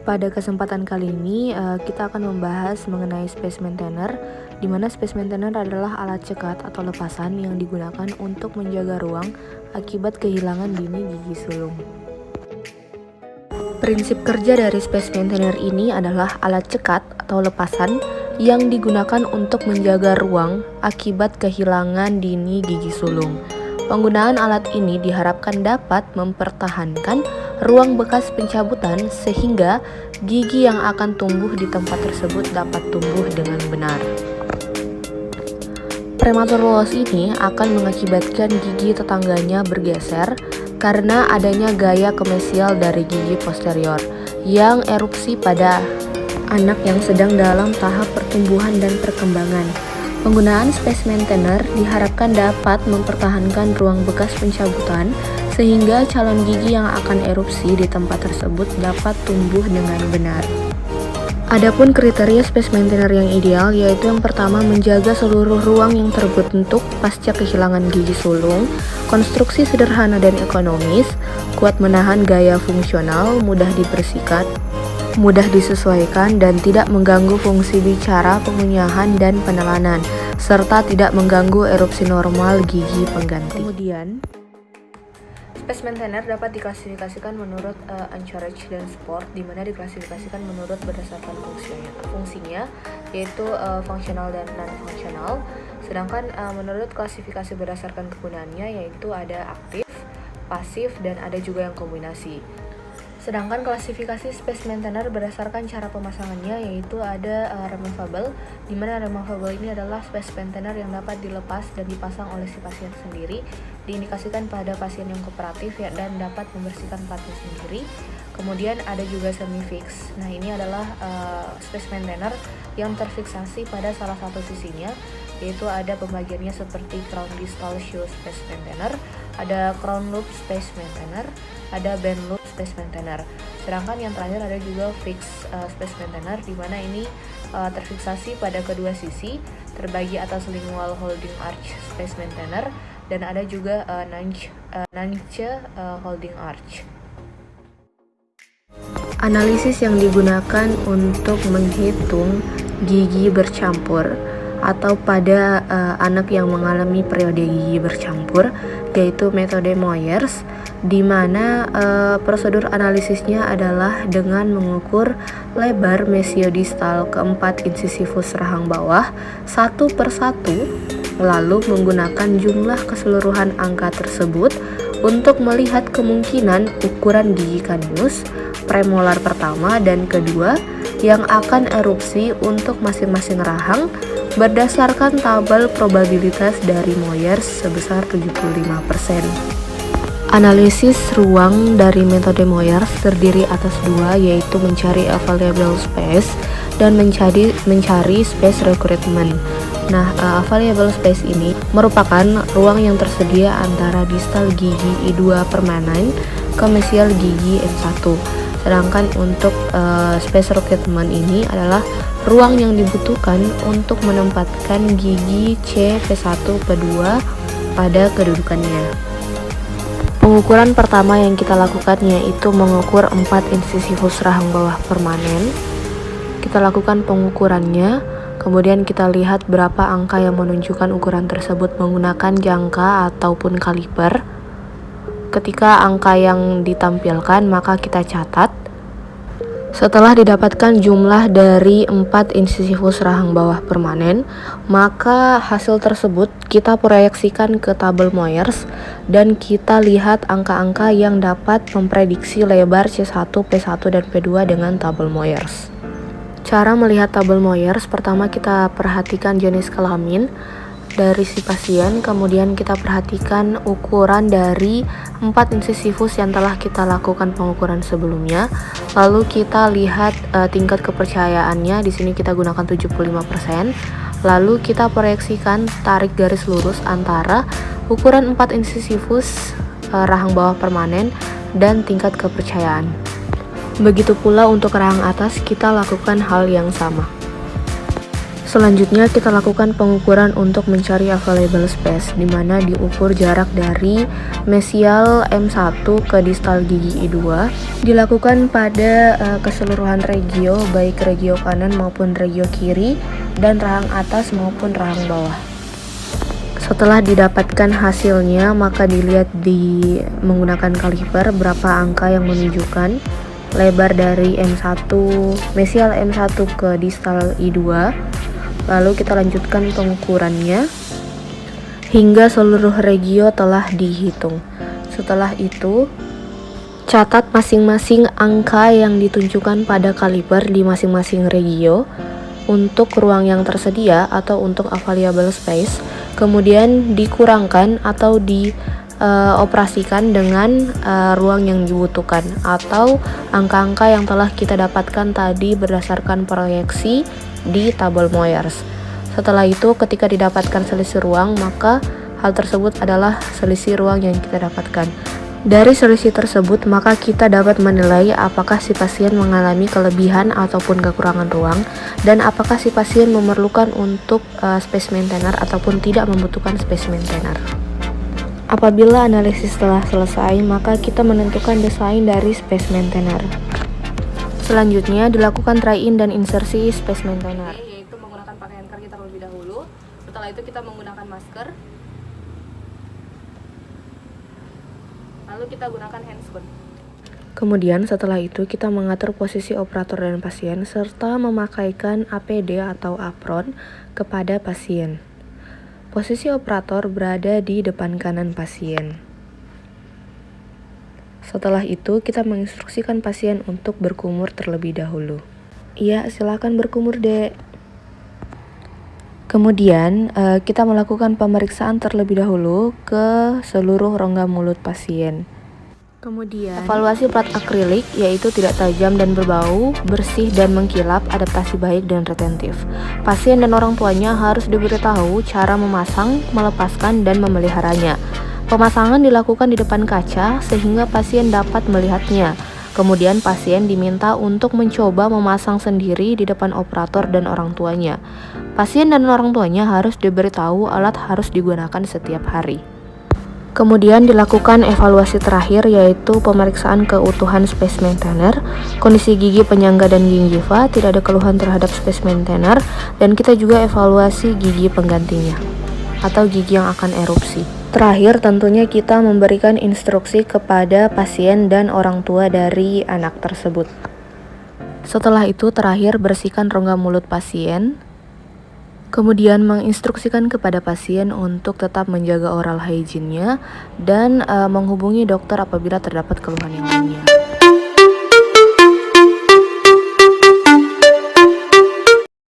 Pada kesempatan kali ini, kita akan membahas mengenai space maintainer, di mana space maintainer adalah alat cekat atau lepasan yang digunakan untuk menjaga ruang akibat kehilangan dini gigi sulung. Prinsip kerja dari space maintainer ini adalah alat cekat atau lepasan yang digunakan untuk menjaga ruang akibat kehilangan dini gigi sulung. Penggunaan alat ini diharapkan dapat mempertahankan ruang bekas pencabutan sehingga gigi yang akan tumbuh di tempat tersebut dapat tumbuh dengan benar. Prematur loss ini akan mengakibatkan gigi tetangganya bergeser karena adanya gaya kemesial dari gigi posterior yang erupsi pada anak yang sedang dalam tahap pertumbuhan dan perkembangan. Penggunaan space maintainer diharapkan dapat mempertahankan ruang bekas pencabutan sehingga calon gigi yang akan erupsi di tempat tersebut dapat tumbuh dengan benar. Adapun kriteria space maintainer yang ideal yaitu yang pertama menjaga seluruh ruang yang terbentuk pasca kehilangan gigi sulung, konstruksi sederhana dan ekonomis, kuat menahan gaya fungsional, mudah dibersihkan, mudah disesuaikan dan tidak mengganggu fungsi bicara, pengunyahan, dan penelanan, serta tidak mengganggu erupsi normal gigi pengganti. Kemudian, space maintainer dapat diklasifikasikan menurut Anchorage dan Sport, di mana diklasifikasikan menurut berdasarkan fungsinya yaitu fungsional dan non-fungsional. Sedangkan menurut klasifikasi berdasarkan kegunaannya yaitu ada aktif, pasif, dan ada juga yang kombinasi. Sedangkan klasifikasi space maintainer berdasarkan cara pemasangannya yaitu ada removable, di mana removable ini adalah space maintainer yang dapat dilepas dan dipasang oleh si pasien sendiri, diindikasikan pada pasien yang kooperatif ya, dan dapat membersihkan platnya sendiri. Kemudian ada juga semi fix. Nah, ini adalah space maintainer yang terfiksasi pada salah satu sisinya, yaitu ada pembagiannya seperti crown distal shoe space maintainer, ada crown loop space maintainer, ada band loop space maintainer. Sedangkan yang terakhir ada juga fix space maintainer, di mana ini terfiksasi pada kedua sisi, terbagi atas lingual holding arch space maintainer, dan ada juga nunge holding arch. Analisis yang digunakan untuk menghitung gigi bercampur atau pada anak yang mengalami periode gigi bercampur yaitu metode Moyers, di mana prosedur analisisnya adalah dengan mengukur lebar mesiodistal keempat insisifus rahang bawah satu per satu, lalu menggunakan jumlah keseluruhan angka tersebut untuk melihat kemungkinan ukuran gigi kanius premolar pertama dan kedua yang akan erupsi untuk masing-masing rahang berdasarkan tabel probabilitas dari Moyers sebesar 75%. Analisis ruang dari metode Moyers terdiri atas dua, yaitu mencari available space dan mencari space recruitment. Nah, available space ini merupakan ruang yang tersedia antara distal gigi I2 permanen ke mesial gigi M1. Sedangkan untuk space recruitment ini adalah ruang yang dibutuhkan untuk menempatkan gigi C, P1, P2 pada kedudukannya. Pengukuran pertama yang kita lakukan yaitu mengukur 4 insisifus rahang bawah permanen. Kita lakukan pengukurannya, kemudian kita lihat berapa angka yang menunjukkan ukuran tersebut menggunakan jangka ataupun kaliper. Ketika angka yang ditampilkan maka kita catat. Setelah didapatkan jumlah dari 4 insisifus rahang bawah permanen, maka hasil tersebut kita proyeksikan ke tabel Moyers dan kita lihat angka-angka yang dapat memprediksi lebar C1, P1, dan P2 dengan tabel Moyers. Cara melihat tabel Moyers, pertama kita perhatikan jenis kelamin dari si pasien, kemudian kita perhatikan ukuran dari 4 insisifus yang telah kita lakukan pengukuran sebelumnya, lalu kita lihat tingkat kepercayaannya. Di sini kita gunakan 75%, lalu kita proyeksikan tarik garis lurus antara ukuran 4 insisifus rahang bawah permanen dan tingkat kepercayaan. Begitu pula untuk rahang atas kita lakukan hal yang sama. Selanjutnya kita lakukan pengukuran untuk mencari available space, di mana diukur jarak dari mesial M1 ke distal gigi I2. Dilakukan pada keseluruhan regio, baik regio kanan maupun regio kiri, dan rahang atas maupun rahang bawah. Setelah didapatkan hasilnya, maka dilihat menggunakan kaliper berapa angka yang menunjukkan lebar dari M1, mesial M1 ke distal I2. Lalu kita lanjutkan pengukurannya hingga seluruh regio telah dihitung. Setelah itu, catat masing-masing angka yang ditunjukkan pada kaliper di masing-masing regio untuk ruang yang tersedia atau untuk available space, kemudian dikurangkan atau dioperasikan dengan ruang yang dibutuhkan atau angka-angka yang telah kita dapatkan tadi berdasarkan proyeksi di tabel Moyers. Setelah itu, ketika didapatkan selisih ruang, maka hal tersebut adalah selisih ruang yang kita dapatkan. Dari selisih tersebut, maka kita dapat menilai apakah si pasien mengalami kelebihan ataupun kekurangan ruang, dan apakah si pasien memerlukan untuk space maintainer ataupun tidak membutuhkan space maintainer. Apabila analisis telah selesai, maka kita menentukan desain dari space maintainer. Selanjutnya dilakukan try-in dan insersi space maintainer, yaitu menggunakan pakaian kerja terlebih dahulu. Setelah itu kita menggunakan masker, lalu kita gunakan handscoon. Kemudian setelah itu kita mengatur posisi operator dan pasien serta memakaikan APD atau apron kepada pasien. Posisi operator berada di depan kanan pasien. Setelah itu kita menginstruksikan pasien untuk berkumur terlebih dahulu. Iya, silakan berkumur, Dek. Kemudian kita melakukan pemeriksaan terlebih dahulu ke seluruh rongga mulut pasien. Kemudian evaluasi plat akrilik, yaitu tidak tajam dan berbau, bersih dan mengkilap, adaptasi baik dan retentif. Pasien dan orang tuanya harus diberitahu cara memasang, melepaskan, dan memeliharanya. Pemasangan dilakukan di depan kaca sehingga pasien dapat melihatnya. Kemudian pasien diminta untuk mencoba memasang sendiri di depan operator dan orang tuanya. Pasien dan orang tuanya harus diberitahu alat harus digunakan setiap hari. Kemudian dilakukan evaluasi terakhir, yaitu pemeriksaan keutuhan space maintainer, kondisi gigi penyangga dan gingiva, tidak ada keluhan terhadap space maintainer, dan kita juga evaluasi gigi penggantinya atau gigi yang akan erupsi. Terakhir, tentunya kita memberikan instruksi kepada pasien dan orang tua dari anak tersebut. Setelah itu, terakhir bersihkan rongga mulut pasien. Kemudian menginstruksikan kepada pasien untuk tetap menjaga oral hygiene-nya dan menghubungi dokter apabila terdapat keluhan yang lainnya.